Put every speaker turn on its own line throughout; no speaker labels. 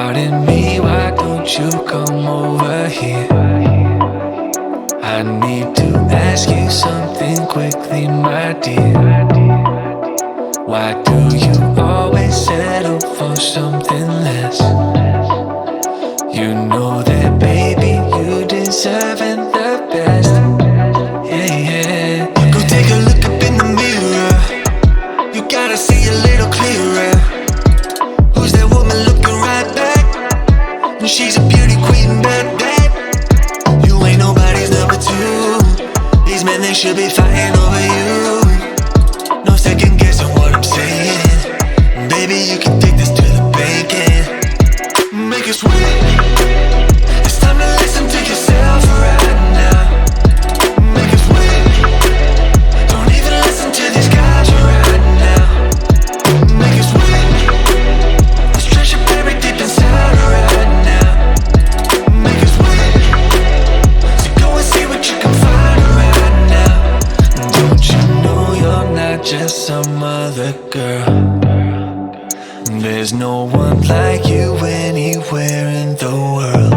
Pardon me, why don't you come over here? I need to ask you something quickly, my dear. Why do you always settle for something less? You know that, baby, you deserving the best. Yeah, yeah. Go take a look up in the mirror. You gotta see a little clearer. Who's that woman looking right back? She's a beauty queen, bad. You ain't nobody's number two. These men, they should be fighting over you. No second guessing what I'm saying. Baby, you can take this to the bank and make it sweet. It's time to listen to yourself right now. Make it sweet. Don't even listen to these guys right now. Make it sweet. This treasure buried deep inside right now. Make it sweet. So go and see what you can find right now. Don't you know you're not just some other girl? There's no one like you anywhere in the world.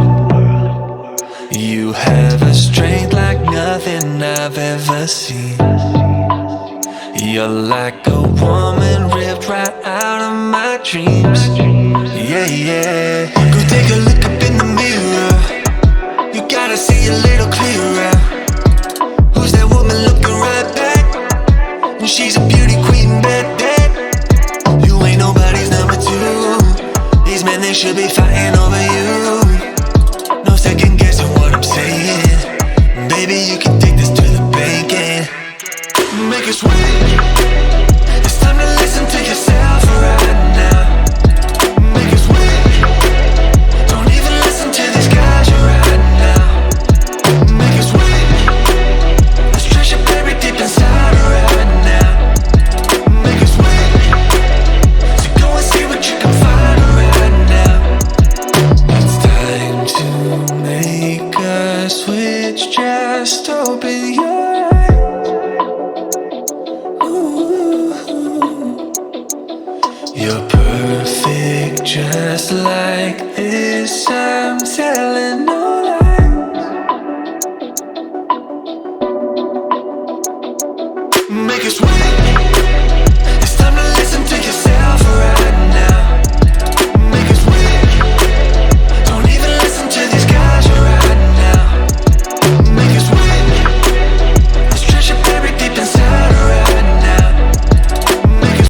You have a strength like nothing I've ever seen. You're like a woman ripped right out of my dreams. Yeah, yeah. Go take a look up in the mirror. You gotta see a little clearer. Who's that woman looking right back? She's a beauty queen, bad. You ain't nobody's number two. These men, they should be fighting over you. No second guessing what I'm saying. Baby, you can take this to the bank and make it sweet. It's time to listen to yourself right now. Make it sweet. Don't even listen to these guys right now. Make it sweet. This treasure buried deep inside right now. Make it sweet. So go and see what you can find right now. It's time to make a switch. Just open your eyes. Ooh. You're perfect just like this. I'm telling no lies. Make it sweet.